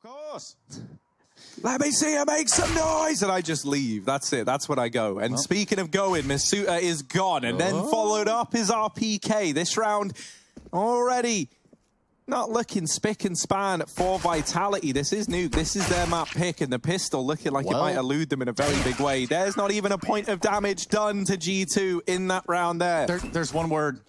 Of course. Let me see you make some noise, and I just leave. That's it. That's when I go. And speaking of going, Masuta is gone, and then followed up is RPK. This round already not looking spick and span for Vitality. This is new. This is their map pick, and the pistol looking like it might elude them in a very big way. There's not even a point of damage done to G2 in that round there. There's one word.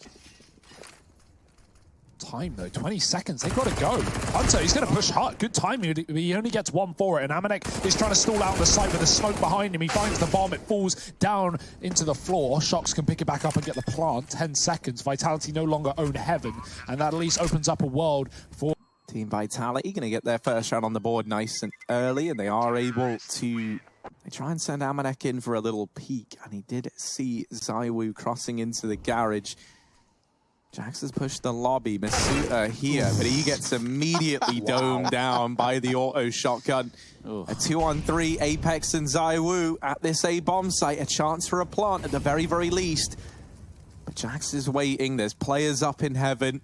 Time though, 20 seconds, they've got to go. Hunter, he's going to push hard. Good timing, he only gets one for it, and Amanek is trying to stall out the site with the smoke behind him. He finds the bomb, it falls down into the floor. Shox can pick it back up and get the plant. 10 seconds, Vitality no longer own Heaven, and that at least opens up a world for Team Vitality. Going to get their first round on the board nice and early, and they are able to... They try and send Amanek in for a little peek, and he did see ZywOo crossing into the garage. Jax has pushed the lobby, Masuta here, but he gets immediately domed down by the auto shotgun. A 2-on-3, Apex and ZywOo at this A-bomb site, a chance for a plant at the very, very least. But Jax is waiting, there's players up in Heaven,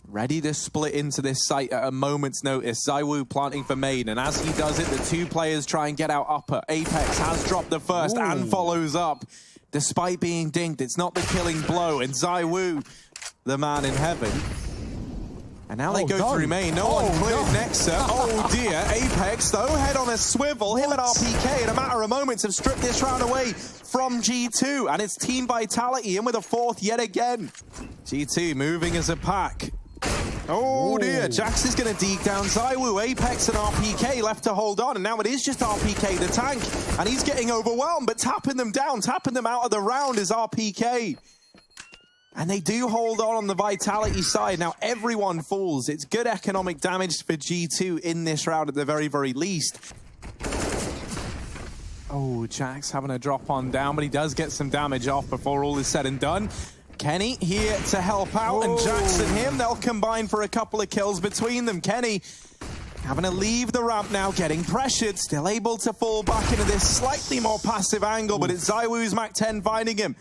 ready to split into this site at a moment's notice. ZywOo planting for main, and as he does it, the two players try and get out upper. Apex has dropped the first and follows up. Despite being dinked, it's not the killing blow, and ZywOo, the man in Heaven. And now they go through main. No one cleared Nexa. Oh dear. Apex, though, head on a swivel. Him and RPK, in a matter of moments, have stripped this round away from G2. And it's Team Vitality in with a fourth yet again. G2 moving as a pack. Oh dear, Jax is going to deke down ZywOo. Apex and RPK left to hold on, and now it is just RPK, the tank, and he's getting overwhelmed, but tapping them down, tapping them out of the round is RPK. And they do hold on the Vitality side. Now everyone falls. It's good economic damage for G2 in this round at the very, very least. Oh, Jax having a drop on down, but he does get some damage off before all is said and done. Kenny here to help out, and Jax and him, they'll combine for a couple of kills between them. Kenny having to leave the ramp now, getting pressured, still able to fall back into this slightly more passive angle, but it's ZywOo's Mac 10 finding him.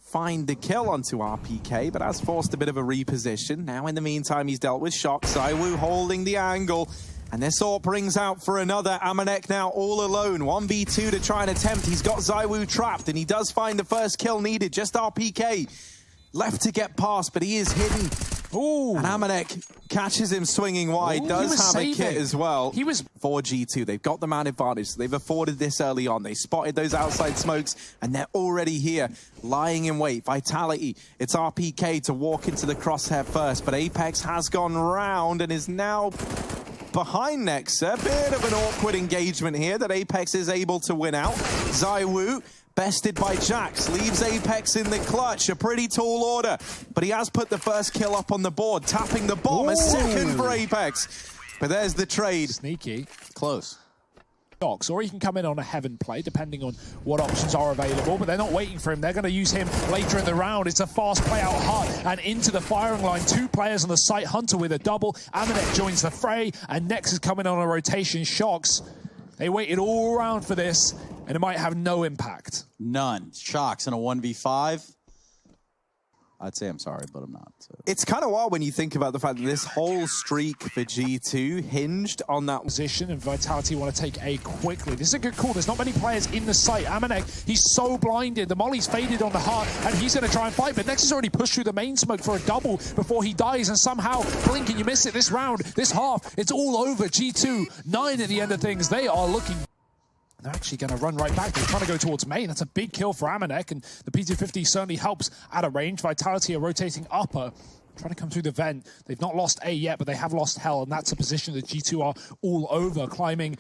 Find the kill onto RPK, but has forced a bit of a reposition. Now in the meantime, he's dealt with Shock. ZywOo holding the angle, and this AWP brings out for another. Amanek now all alone, 1v2 to try and attempt. He's got ZywOo trapped, and he does find the first kill needed, just RPK. Left to get past, but he is hidden. And Amanek catches him swinging wide, does have a kit as well. He was for G2. They've got the man advantage, so they've afforded this early on. They spotted those outside smokes, and they're already here, lying in wait. Vitality, it's RPK to walk into the crosshair first, but Apex has gone round and is now behind Nexa. A bit of an awkward engagement here that Apex is able to win out. ZywOo bested by Jax, leaves Apex in the clutch. A pretty tall order, but he has put the first kill up on the board, tapping the bomb. A second for Apex. But there's the trade. Sneaky. Close. Or he can come in on a Heaven play, depending on what options are available, but they're not waiting for him. They're going to use him later in the round. It's a fast play out hard and into the firing line. Two players on the site, Hunter with a double. Amanek joins the fray, and Nex is coming on a rotation. Shox, they waited all around for this, and it might have no impact. None. Shox in a 1v5. I'd say I'm sorry, but I'm not. So. It's kind of wild when you think about the fact that this whole streak for G2 hinged on that position, and Vitality want to take A quickly. This is a good call. There's not many players in the site. Amanek, he's so blinded. The molly's faded on the heart, and he's going to try and fight, but Nex has already pushed through the main smoke for a double before he dies, and somehow, blink and you miss it. This round, this half, it's all over. G2, 9 at the end of things. They are looking... They're actually going to run right back. They're trying to go towards main. That's a big kill for Amanek, and the P250 certainly helps at a range. Vitality are rotating upper, trying to come through the vent. They've not lost A yet, but they have lost Hell, and that's a position that G2 are all over, climbing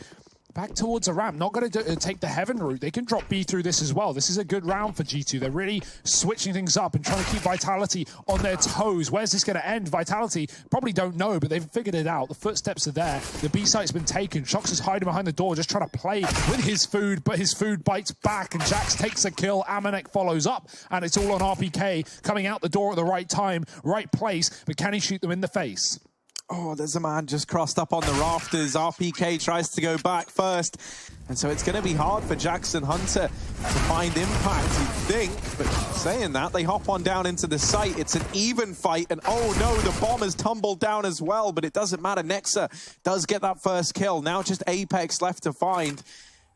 back towards a ramp. Not going to take the Heaven route. They can drop B through this as well. This is a good round for G2. They're really switching things up and trying to keep Vitality on their toes. Where's this going to end? Vitality probably don't know, but they've figured it out. The footsteps are there. The B site's been taken. Shox is hiding behind the door, just trying to play with his food, but his food bites back, and Jax takes a kill. Amanek follows up, and it's all on RPK, coming out the door at the right time, right place, but can he shoot them in the face? Oh, there's a man just crossed up on the rafters. RPK tries to go back first. And so it's going to be hard for Jackson Hunter to find impact, you'd think. But saying that, they hop on down into the site. It's an even fight. And oh no, the bomb has tumbled down as well. But it doesn't matter. Nexa does get that first kill. Now just Apex left to find.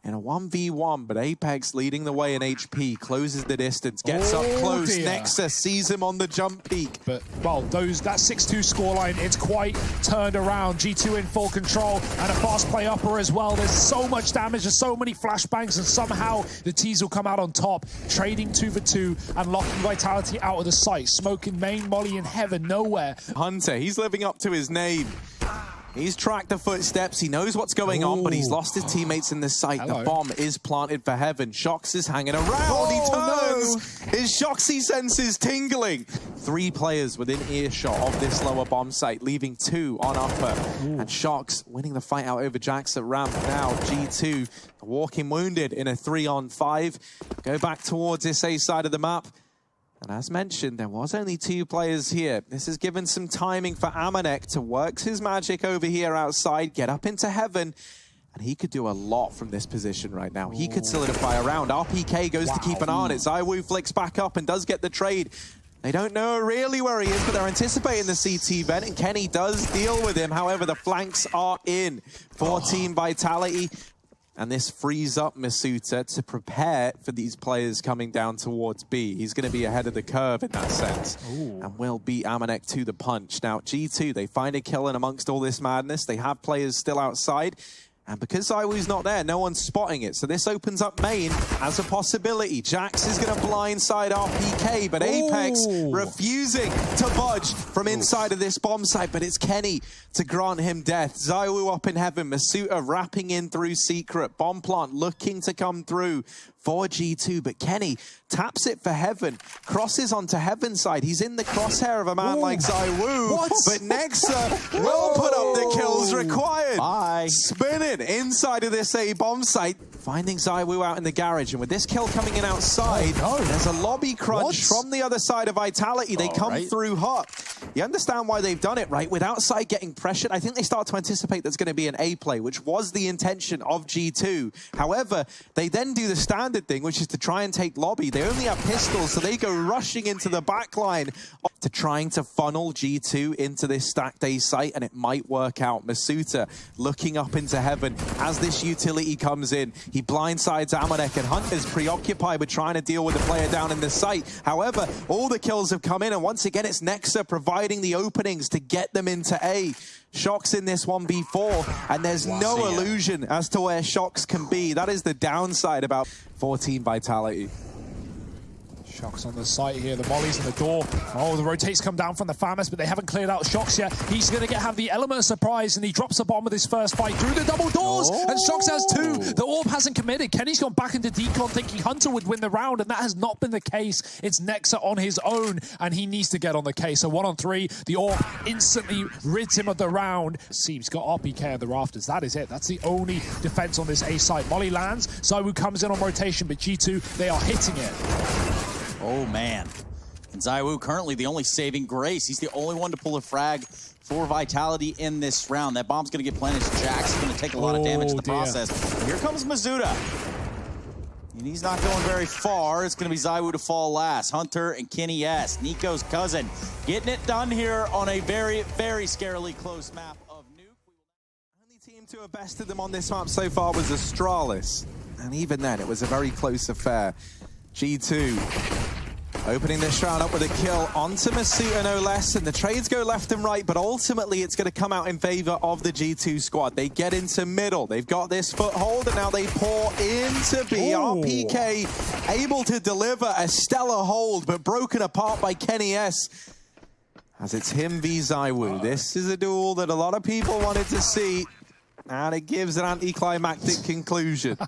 In a 1v1, but Apex leading the way in HP, closes the distance, gets up close. Dear. Nexa sees him on the jump peak. But, well, that 6-2 scoreline, it's quite turned around. G2 in full control and a fast play upper as well. There's so much damage, there's so many flashbangs, and somehow the T's will come out on top, trading 2 for 2 and locking Vitality out of the site. Smoking main, Molly in heaven, nowhere. Hunter, he's living up to his name. He's tracked the footsteps, he knows what's going on, but he's lost his teammates in the site. Hello. The bomb is planted for heaven. Shox is hanging around, he turns! No. His Shoxy senses tingling. 3 players within earshot of this lower bomb site, leaving 2 on upper. And Shox winning the fight out over Jax at ramp. Now G2 walking wounded in a 3-on-5. Go back towards this A side of the map. And as mentioned, there was only 2 players here. This has given some timing for Amanek to work his magic over here outside, get up into heaven, and he could do a lot from this position right now. He could solidify around. RPK goes to keep an eye on it. ZywOo flicks back up and does get the trade. They don't know really where he is, but they're anticipating the CT vent, and Kenny does deal with him. However, the flanks are in for Team Vitality. And this frees up Masuta to prepare for these players coming down towards B. He's going to be ahead of the curve in that sense. And will beat Amanek to the punch. Now, G2, they find a kill in amongst all this madness. They have players still outside. And because ZywOo's not there, no one's spotting it. So this opens up main as a possibility. Jax is going to blindside RPK, but Apex refusing to budge from inside of this bomb site. But it's Kenny to grant him death. ZywOo up in heaven. Masuta wrapping in through secret. Bomb plant looking to come through for G2, but Kenny taps it for heaven, crosses onto heaven's side. He's in the crosshair of a man like ZywOo, but Nexa will put up the kills required. Bye. Spinning inside of this A bomb site, finding ZywOo out in the garage, and with this kill coming in outside, there's a lobby crunch from the other side of Vitality. They come through hot. You understand why they've done it, right? With outside getting pressured, I think they start to anticipate there's going to be an A play, which was the intention of G2. However, they then do the standard thing, which is to try and take lobby. They only have pistols, so they go rushing into the back line to trying to funnel G2 into this stacked A site, and it might work out. Masuta looking up into heaven as this utility comes in. He blindsides Amanek, and Hunter's preoccupied with trying to deal with the player down in the site. However, all the kills have come in, and once again, it's Nexa providing the openings to get them into A. Shox in this 1v4, and there's no illusion as to where Shox can be. That is the downside about 14 Vitality. Shox on the site here, the mollies in the door. Oh, the rotates come down from the Famas, but they haven't cleared out Shox yet. He's going to have the element of surprise, and he drops a bomb with his first fight through the double doors, and Shox has 2. The orb hasn't committed. Kenny's gone back into decon thinking Hunter would win the round, and that has not been the case. It's Nexa on his own, and he needs to get on the case. So 1-on-3, the orb instantly rids him of the round. He's got RPK on the rafters. That is it. That's the only defense on this A site. Molly lands, ZywOo comes in on rotation, but G2, they are hitting it. Oh, man. And ZywOo currently the only saving grace. He's the only one to pull a frag for Vitality in this round. That bomb's going to get planted. Jax is going to take a lot of damage in the process. Here comes Masuta. And he's not going very far. It's going to be ZywOo to fall last. Hunter and Kenny S. Nico's cousin. Getting it done here on a very, very scarily close map of Nuke. The only team to have bested them on this map so far was Astralis. And even then, it was a very close affair. G2 opening this round up with a kill onto Masuta, no less, and the trades go left and right, but ultimately it's going to come out in favor of the G2 squad. They get into middle, they've got this foothold, and now they pour into B. RPK able to deliver a stellar hold, but broken apart by Kenny S. As it's him v ZywOo. This is a duel that a lot of people wanted to see, and it gives an anticlimactic conclusion.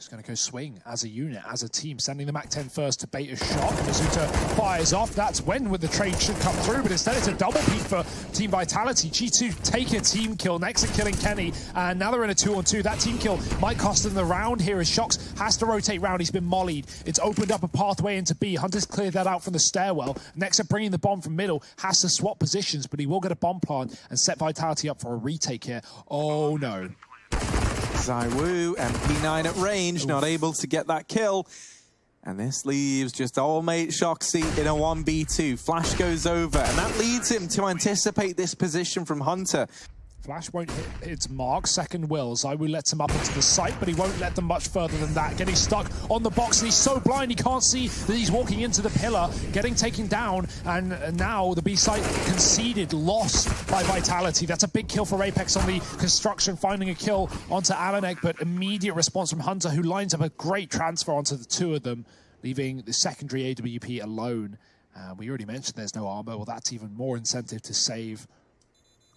Just going to go swing as a unit, as a team, sending the MAC-10 first to bait a shot. Mizuta fires off. That's when the trade should come through, but instead it's a double peek for Team Vitality. G2 take a team kill, Nexa killing Kenny, and now they're in a 2-on-2. That team kill might cost them the round here as Shox has to rotate round. He's been mollied. It's opened up a pathway into B. Hunter's cleared that out from the stairwell. Nexa bringing the bomb from middle, has to swap positions, but he will get a bomb plant and set Vitality up for a retake here. Oh no. ZywOo, MP9 at range, not able to get that kill. And this leaves just old mate Shoxy in a 1v2. Flash goes over, and that leads him to anticipate this position from Hunter. Flash won't hit its mark, second will. ZywOo lets him up into the site, but he won't let them much further than that. Getting stuck on the box, and he's so blind he can't see that he's walking into the pillar, getting taken down, and now the B site conceded, lost by Vitality. That's a big kill for Apex on the construction, finding a kill onto Amanek, but immediate response from Hunter, who lines up a great transfer onto the two of them, leaving the secondary AWP alone. We already mentioned there's no armor. Well, that's even more incentive to save.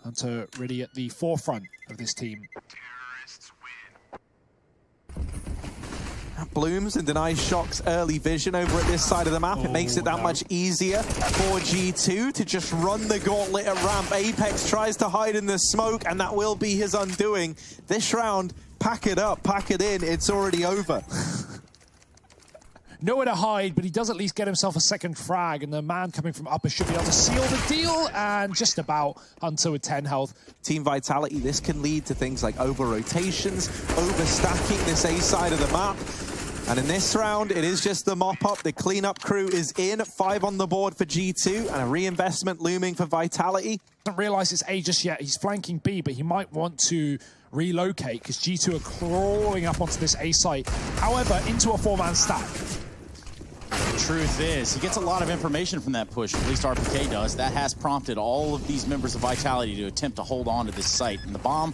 Hunter really at the forefront of this team. Blooms and denies Shox early vision over at this side of the map. It makes it that much easier for G2 to just run the gauntlet at ramp. Apex tries to hide in the smoke, and that will be his undoing. This round, pack it up, pack it in, it's already over. Nowhere to hide, but he does at least get himself a second frag, and the man coming from upper should be able to seal the deal, and just about Hunter with 10 health. Team Vitality, this can lead to things like over-rotations, over-stacking this A side of the map. And in this round, it is just the mop-up. The cleanup crew is in, 5 on the board for G2, and a reinvestment looming for Vitality. Doesn't realize it's A just yet. He's flanking B, but he might want to relocate, because G2 are crawling up onto this A site. However, into a 4-man stack. The truth is, he gets a lot of information from that push, at least RPK does. That has prompted all of these members of Vitality to attempt to hold on to this site. And the bomb,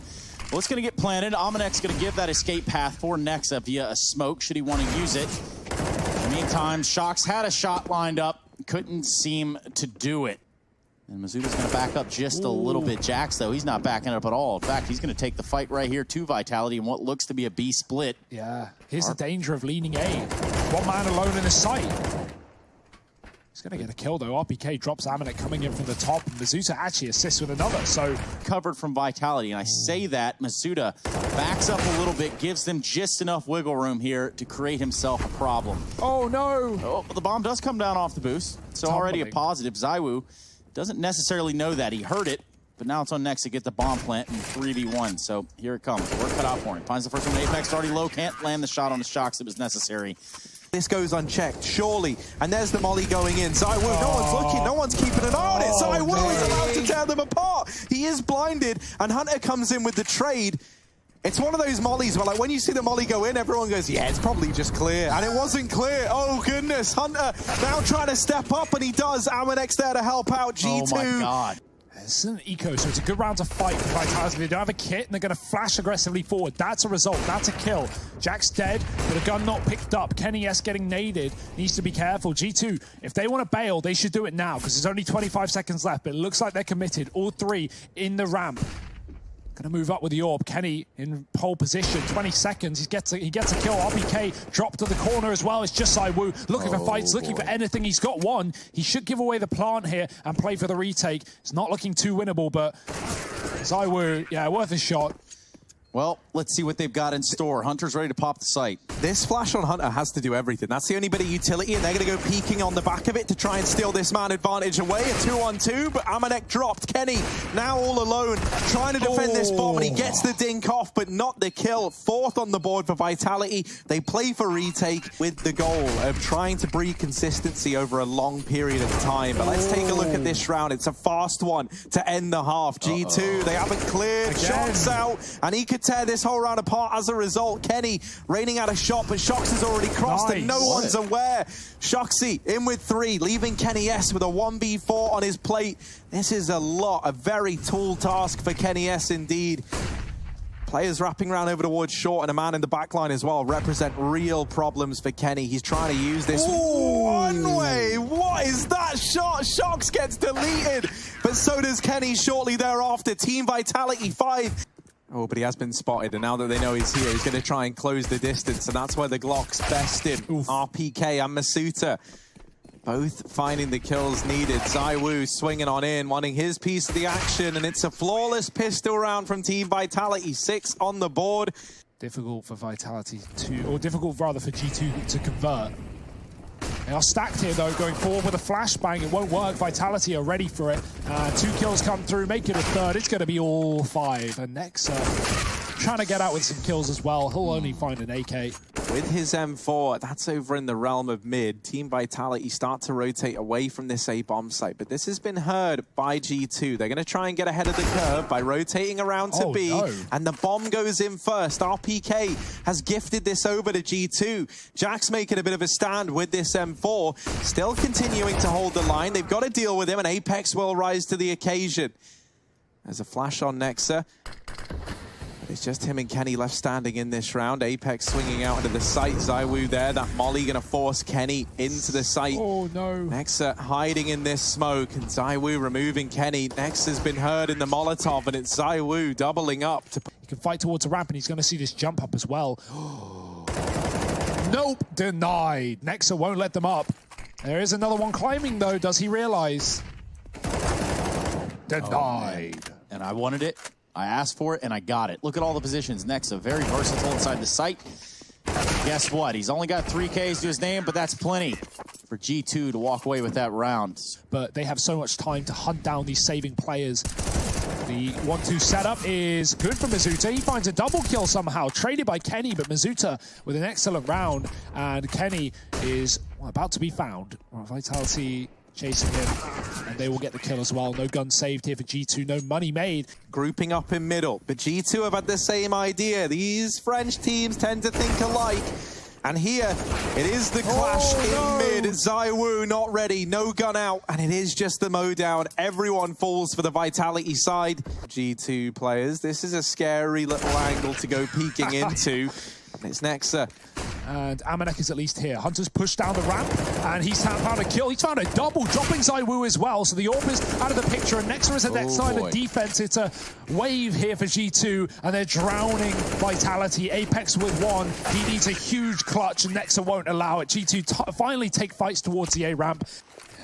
well, it's going to get planted. Amanek's going to give that escape path for Nexa via a smoke, should he want to use it. In the meantime, Shox had a shot lined up, couldn't seem to do it. And Mizuta's going to back up just a little bit. Jax, though, he's not backing up at all. In fact, he's going to take the fight right here to Vitality in what looks to be a B split. Yeah, here's the danger of leaning A. One man alone in the site. He's going to get a kill, though. RPK drops Amanek coming in from the top, and Mizuta actually assists with another, so... Covered from Vitality, and I say that, Mizuta backs up a little bit, gives them just enough wiggle room here to create himself a problem. Oh, no! Oh, the bomb does come down off the boost, so already a positive. ZywOo doesn't necessarily know that. He heard it, but now it's on Next to get the bomb plant in 3v1, so here it comes. Work cut out for him. Finds the first one. Apex already low, can't land the shot on the Shox that was necessary. This goes unchecked, surely. And there's the molly going in. ZywOo, no one's looking, no one's keeping an eye on it. ZywOo is allowed to tear them apart. He is blinded, and Hunter comes in with the trade. It's one of those mollies where, like, when you see the molly go in, everyone goes, yeah, it's probably just clear. And it wasn't clear. Oh, goodness. Hunter now trying to step up, and he does. Amanek's there to help out G2. Oh, my God. This is an eco, so it's a good round to fight for Vitality. They don't have a kit, and they're going to flash aggressively forward. That's a result. That's a kill. Jack's dead, but a gun not picked up. Kenny S getting naded. Needs to be careful. G2, if they want to bail, they should do it now, because there's only 25 seconds left, but it looks like they're committed. All three in the ramp. Going to move up with the orb. Kenny in pole position. 20 seconds. He gets a kill. RPK dropped to the corner as well. It's just ZywOo looking for fights, looking for anything. He's got one. He should give away the plant here and play for the retake. It's not looking too winnable, but ZywOo, yeah, worth a shot. Well, let's see what they've got in store. Hunter's ready to pop the site. This flash on Hunter has to do everything. That's the only bit of utility, and they're going to go peeking on the back of it to try and steal this man advantage away. A 2-on-2, but Amanek dropped. Kenny now all alone, trying to defend this bomb, and he gets the dink off, but not the kill. 4th on the board for Vitality. They play for retake with the goal of trying to breed consistency over a long period of time. But let's take a look at this round. It's a fast one to end the half. G2, they haven't cleared. Shots out, and he could tear this whole round apart as a result. Kenny raining out a shot, but Shox has already crossed and no one's aware. Shoxy in with 3, leaving Kenny S with a 1v4 on his plate. This is a very tall task for Kenny S indeed. Players wrapping around over towards short, and a man in the backline as well represent real problems for Kenny. He's trying to use this one way. What is that shot? Shox gets deleted, but so does Kenny shortly thereafter. Team Vitality 5. Oh, but he has been spotted, and now that they know he's here, he's going to try and close the distance, and that's where the Glocks best him. RPK and Masuta both finding the kills needed. ZywOo swinging on in, wanting his piece of the action, and it's a flawless pistol round from Team Vitality. 6 on the board. Difficult for Vitality to, or difficult rather for G2 to convert. They are stacked here though, going forward with a flashbang. It won't work. Vitality are ready for it. 2 kills come through, make it a third. It's going to be all 5. And Nexa trying to get out with some kills as well. He'll only find an AK. With his M4, that's over in the realm of mid. Team Vitality start to rotate away from this A bomb site, but this has been heard by G2. They're going to try and get ahead of the curve by rotating around to B, and the bomb goes in first. RPK has gifted this over to G2. Jack's making a bit of a stand with this M4, still continuing to hold the line. They've got to deal with him, and Apex will rise to the occasion. There's a flash on Nexa. It's just him and Kenny left standing in this round. Apex swinging out into the site. ZywOo there. That molly going to force Kenny into the site. Oh, no. Nexa hiding in this smoke, and ZywOo removing Kenny. Nexa's been heard in the Molotov, and it's ZywOo doubling up. He can fight towards a ramp, and he's going to see this jump up as well. Nope, denied. Nexa won't let them up. There is another one climbing, though. Does he realize? Denied. And I wanted it. I asked for it, and I got it. Look at all the positions. Nexa, very versatile inside the site. Guess what? He's only got 3 Ks to his name, but that's plenty for G2 to walk away with that round. But they have so much time to hunt down these saving players. The 1-2 setup is good for Masuta. He finds a double kill somehow, traded by Kenny, but Masuta with an excellent round, and Kenny is about to be found. Vitality chasing him, and they will get the kill as well. No gun saved here for G2, no money made. Grouping up in middle, but G2 have had the same idea. These French teams tend to think alike. And here, it is the clash in mid. ZywOo not ready, no gun out, and it is just the mow down. Everyone falls for the Vitality side. G2 players, this is a scary little angle to go peeking into. It's Nexa. And Amanek is at least here. Hunter's pushed down the ramp, and he's found a kill. He's found a double, dropping ZywOo as well. So the AWP is out of the picture, and Nexa is at that side of defense. It's a wave here for G2, and they're drowning Vitality. Apex with 1. He needs a huge clutch, and Nexa won't allow it. G2 finally take fights towards the A ramp.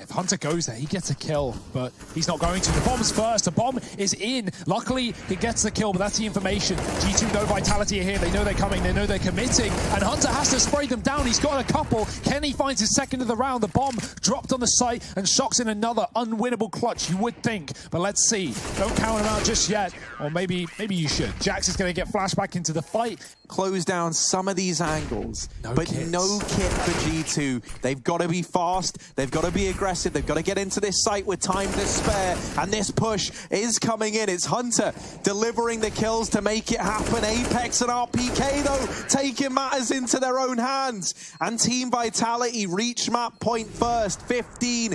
If Hunter goes there, he gets a kill, but he's not going to. The bomb's first. The bomb is in. Luckily, he gets the kill, but that's the information. G2 know Vitality are here. They know they're coming. They know they're committing. And Hunter has to spray them down. He's got a couple. Kenny finds his second of the round. The bomb dropped on the site, and Shock's in another unwinnable clutch, you would think. But let's see. Don't count him out just yet. Or maybe you should. Jax is going to get flashback into the fight. Close down some of these angles, but no kit for G2. They've got to be fast. They've got to be aggressive. They've got to get into this site with time to spare, and this push is coming in. It's Hunter delivering the kills to make it happen. Apex and RPK, though, taking matters into their own hands. And Team Vitality reach map point first, 15.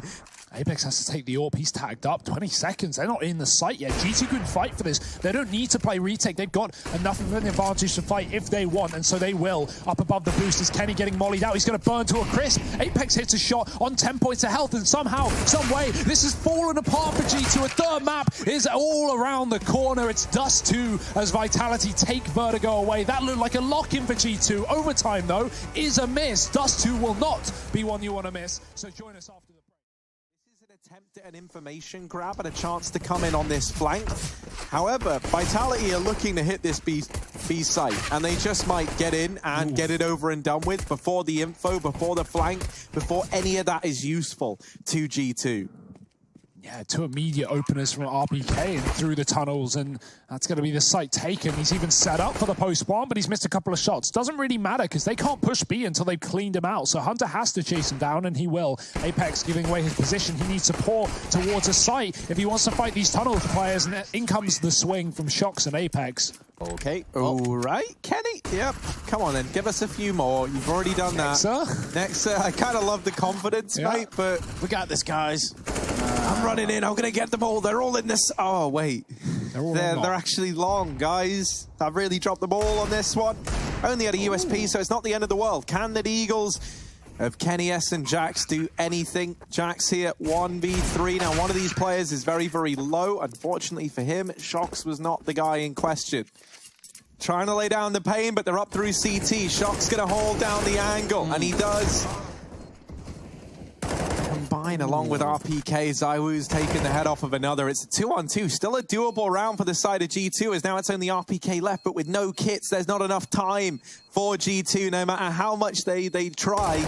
Apex has to take the AWP. He's tagged up. 20 seconds. They're not in the site yet. G2 can fight for this. They don't need to play retake. They've got enough of an advantage to fight if they want, and so they will. Up above the boost is Kenny getting mollied out. He's going to burn to a crisp. Apex hits a shot on 10 points of health, and somehow, some way, this has fallen apart for G2. A third map is all around the corner. It's Dust 2 as Vitality take Vertigo away. That looked like a lock-in for G2. Overtime, though, is a miss. Dust 2 will not be one you want to miss. So join us after the attempt at an information grab and a chance to come in on this flank. However, Vitality are looking to hit this B site, and they just might get in and get it over and done with before the info, before the flank, before any of that is useful to G2. Yeah, 2 immediate openers from RPK and through the tunnels, and that's going to be the site taken. He's even set up for the post-spawn, but he's missed a couple of shots. Doesn't really matter, because they can't push B until they've cleaned him out, so Hunter has to chase him down, and he will. Apex giving away his position. He needs to pour towards a site if he wants to fight these tunnel players, and in comes the swing from Shocks and Apex. Okay, all right, Kenny. Yep, come on then, give us a few more. You've already done that. Nexa, I kind of love the confidence, mate, but we got this, guys. I'm running in. I'm going to get them all. They're all in this. Oh, wait. They're actually long, guys. I've really dropped the ball on this one. Only at a USP, so it's not the end of the world. Can the Eagles of Kenny S and Jax do anything? Jax here, 1v3. Now, one of these players is very, very low. Unfortunately for him, Shocks was not the guy in question. trying to lay down the pain, but they're up through CT. Shock's going to hold down the angle, and he does. Combine along with RPK. ZywOo's taking the head off of another. It's a 2-on-2. Still a doable round for the side of G2, as now it's only RPK left, but with no kits, there's not enough time for G2, no matter how much they try.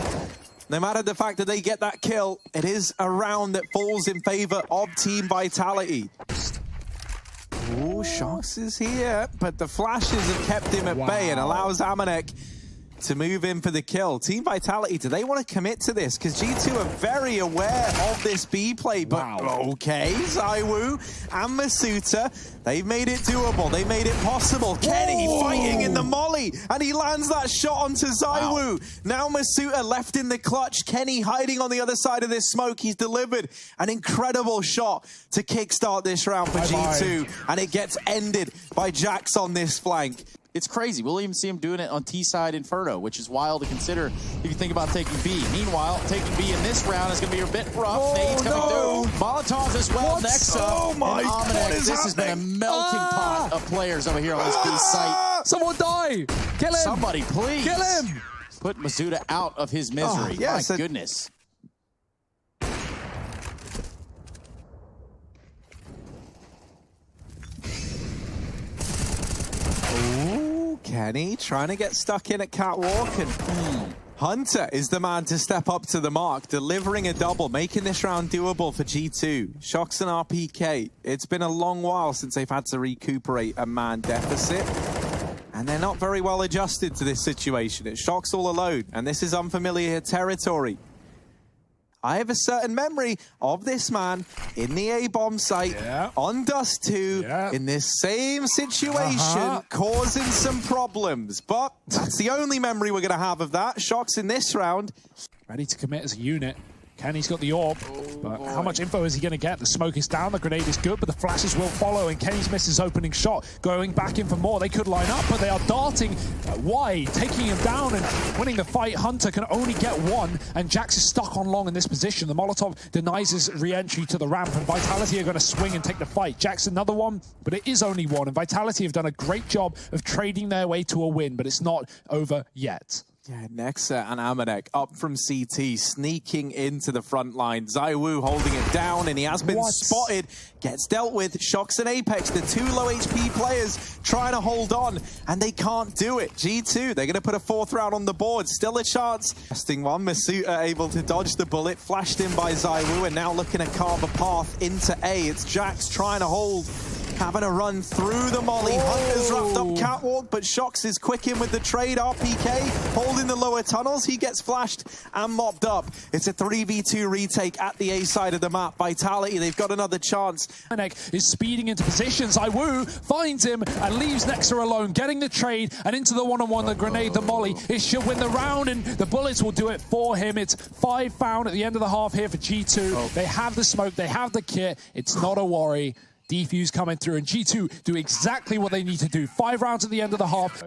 No matter the fact that they get that kill, it is a round that falls in favor of Team Vitality. Ooh, Shox is here, but the flashes have kept him at bay and allows Amanek to move in for the kill. Team Vitality, do they want to commit to this? Because G2 are very aware of this B play, but okay, ZywOo and Masuta, they've made it doable. They made it possible. Kenny fighting in the molly, and he lands that shot onto ZywOo. Now Masuta left in the clutch. Kenny hiding on the other side of this smoke. He's delivered an incredible shot to kickstart this round for G2, and it gets ended by Jax on this flank. It's crazy. We'll even see him doing it on T-side Inferno, which is wild to consider if you think about taking B. Meanwhile, taking B in this round is going to be a bit rough. Nades coming through. Molotov as well. Nexa. Oh my God, this has been a melting pot of players over here on this B site. Someone die! Kill him! Somebody, please. Kill him! Put Masuta out of his misery. My goodness. Kenny trying to get stuck in at Catwalk, and Hunter is the man to step up to the mark, delivering a double, making this round doable for G2. Shox and RPK, it's been a long while since they've had to recuperate a man deficit, and they're not very well adjusted to this situation. It's Shox all alone, and this is unfamiliar territory. I have a certain memory of this man in the A-bomb site on Dust 2 in this same situation, causing some problems. But that's the only memory we're going to have of that. Shox in this round. Ready to commit as a unit. Kenny's got the orb, but how much info is he going to get? The smoke is down, the grenade is good, but the flashes will follow, and Kenny's missed his opening shot. Going back in for more, they could line up, but they are darting wide, taking him down and winning the fight. Hunter can only get one, and Jax is stuck on long in this position. The Molotov denies his re-entry to the ramp, and Vitality are going to swing and take the fight. Jax another one, but it is only one, and Vitality have done a great job of trading their way to a win, but it's not over yet. Yeah, Nexa and Amanek up from CT, sneaking into the front line. ZywOo holding it down, and he has been spotted. Gets dealt with. Shox and Apex, the two low HP players, trying to hold on, and they can't do it. G2, they're going to put a fourth round on the board. Still a chance. Testing one. Masuta able to dodge the bullet. Flashed in by ZywOo, and now looking to carve a path into A. It's Jax trying to hold. Having a run through the molly. Hunter's wrapped up Catwalk, but Shox is quick in with the trade. RPK holding the lower tunnels. He gets flashed and mopped up. It's a 3v2 retake at the A side of the map. Vitality, they've got another chance. Amanek is speeding into position. ZywOo finds him and leaves Nexa alone, getting the trade and into the one-on-one, the grenade, the molly. It should win the round, and the bullets will do it for him. It's 5 found at the end of the half here for G2. They have the smoke, they have the kit. It's not a worry. Defuse coming through, and G2 do exactly what they need to do. 5 rounds at the end of the half.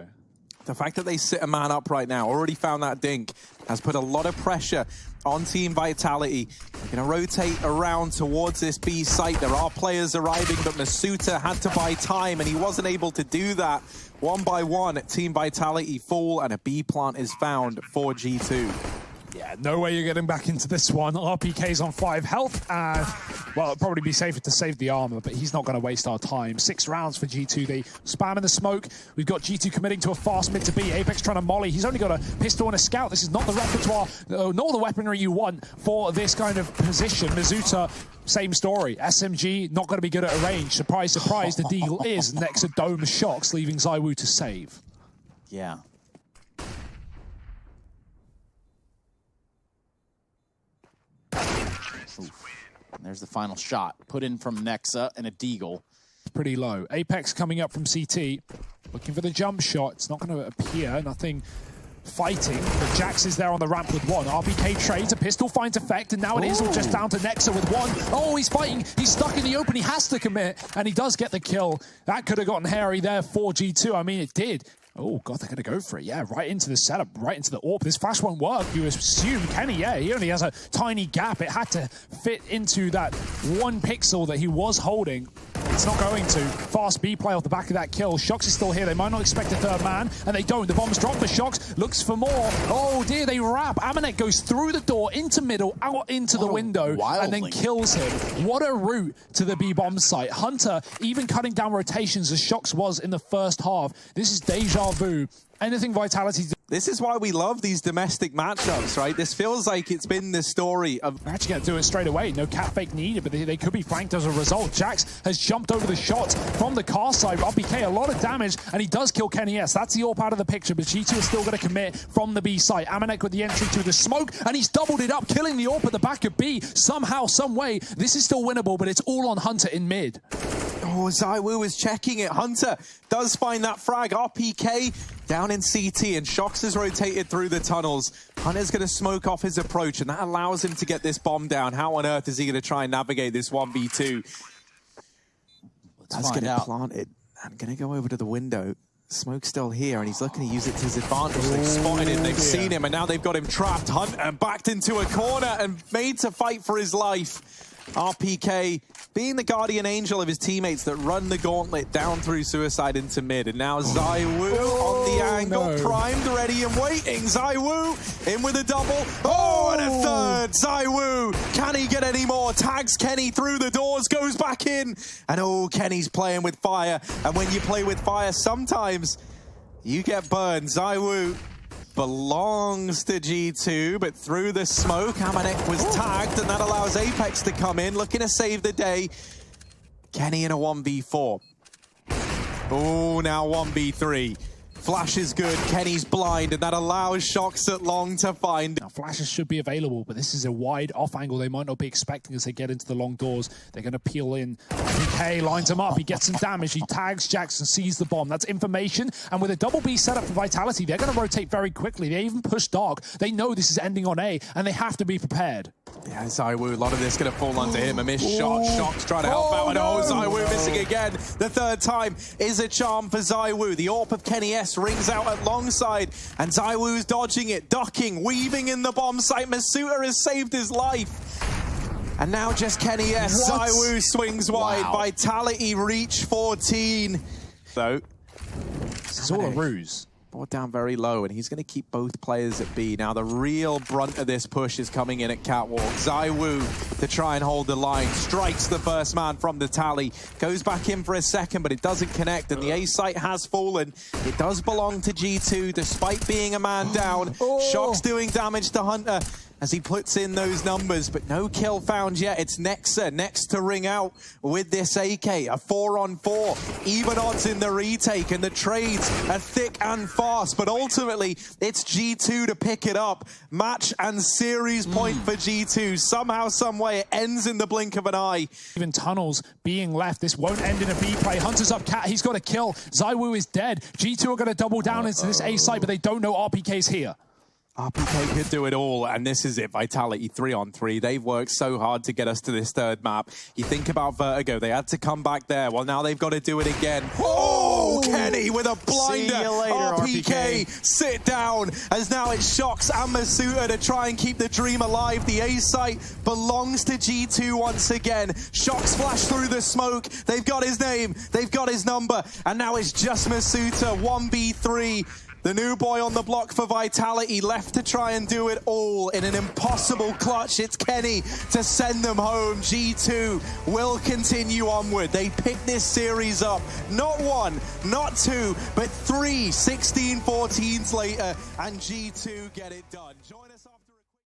The fact that they sit a man up right now, already found that dink, has put a lot of pressure on Team Vitality. They're going to rotate around towards this B site. There are players arriving, but Masuta had to buy time, and he wasn't able to do that. One by one, Team Vitality fall, and a B plant is found for G2. Yeah, no way you're getting back into this one. RPK's on 5 health, and, well, it'd probably be safer to save the armor, but he's not going to waste our time. 6 rounds for G2. They spam in the smoke. We've got G2 committing to a fast mid to B. Apex trying to molly. He's only got a pistol and a scout. This is not the repertoire, nor the weaponry you want for this kind of position. Masuta, same story. SMG, not going to be good at a range. Surprise, surprise, the deal is Nexa dome Shox, leaving ZywOo to save. Yeah. There's the final shot. Put in from Nexa and a deagle. Pretty low. Apex coming up from CT. Looking for the jump shot. It's not going to appear. Nothing fighting. But Jax is there on the ramp with one. RPK trades. A pistol finds effect. And now it is all just down to Nexa with one. Oh, he's fighting. He's stuck in the open. He has to commit. And he does get the kill. That could have gotten hairy there for G2. I mean, it did. Oh, God, they're going to go for it. Yeah, right into the setup, right into the orb. This flash won't work. You assume Kenny, yeah, he only has a tiny gap. It had to fit into that 1 pixel that he was holding. It's It's not going to. Fast B play off the back of that kill. Shox is still here. They might not expect a third man, and they don't. The bomb's dropped, but Shox looks for more. Oh dear, they wrap. Amanek goes through the door, into middle, out into the window, and then kills him. What a route to the B-bomb site. Hunter even cutting down rotations as Shox was in the first half. This is deja vu. Anything Vitality... This is why we love these domestic matchups, right? This feels like it's been the story of... They're actually going to do it straight away. No cat fake needed, but they could be flanked as a result. Jax has jumped over the shot from the car side. RPK, a lot of damage, and he does kill Kenny S. That's the AWP out of the picture, but G2 is still going to commit from the B site. Amanek with the entry to the smoke, and he's doubled it up, killing the AWP at the back of B. Somehow, some way, this is still winnable, but it's all on Hunter in mid. Oh, ZywOo is checking it. Hunter does find that frag. RPK down in CT, and Shox has rotated through the tunnels. Hunter's going to smoke off his approach, and that allows him to get this bomb down. How on earth is he going to try and navigate this 1v2? That's going to plant it. I'm going to go over to the window. Smoke's still here, and he's looking to use it to his advantage. They've spotted him, they've seen him, and now they've got him trapped. Hunter backed into a corner and made to fight for his life. RPK being the guardian angel of his teammates that run the gauntlet down through suicide into mid. And now ZywOo on the angle, primed, ready and waiting. ZywOo in with a double. Oh, and a third. ZywOo, can he get any more? Tags Kenny through the doors, goes back in. And oh, Kenny's playing with fire. And when you play with fire, sometimes you get burned. ZywOo belongs to G2, but through the smoke, Amanek was tagged, and that allows Apex to come in, looking to save the day. Kenny in a 1v4. Oh, now 1v3. Flash is good, Kenny's blind, and that allows Shox at long to find. Now, flashes should be available, but this is a wide off angle they might not be expecting as they get into the long doors. They're going to peel in. PK lines him up, he gets some damage, he tags Jackson, sees the bomb. That's information, and with a double B setup for Vitality, they're going to rotate very quickly. They even push Dark. They know this is ending on A, and they have to be prepared. Yeah, ZywOo, a lot of this going to fall onto him. A missed shot. Shox trying to help out. And ZywOo missing again. The third time is a charm for ZywOo. The AWP of Kenny S rings out alongside. And ZywOo's dodging it, ducking, weaving in the bomb site. Masuta has saved his life. And now just Kenny S. ZywOo swings wide. Vitality reach 14. So, this is all a ruse. Brought down very low, and he's going to keep both players at B. Now, the real brunt of this push is coming in at Catwalk. ZywOo to try and hold the line. Strikes the first man from the tally. Goes back in for a second, but it doesn't connect, and the A site has fallen. It does belong to G2, despite being a man down. Shox doing damage to Hunter as he puts in those numbers, but no kill found yet. It's Nexa next to ring out with this AK, a 4-on-4. Even odds in the retake, and the trades are thick and fast, but ultimately it's G2 to pick it up. Match and series point for G2. Somehow, some way, it ends in the blink of an eye. Even tunnels being left. This won't end in a B play. Hunter's up, Cat, he's got a kill. ZywOo is dead. G2 are going to double down into this A site, but they don't know RPK's here. RPK could do it all, and this is it. Vitality 3-on-3. They've worked so hard to get us to this third map. You think about Vertigo, they had to come back there. Well, now they've got to do it again. Oh, Kenny with a blinder. See you later, RPK, sit down, as now it's Shox and Masuta to try and keep the dream alive. The A site belongs to G2 once again. Shox flashed through the smoke. They've got his name, they've got his number, and now it's just Masuta, 1v3. The new boy on the block for Vitality, left to try and do it all in an impossible clutch. It's Kenny to send them home. G2 will continue onward. They pick this series up, not one, not two, but 3 16-14s later, and G2 get it done. Join us.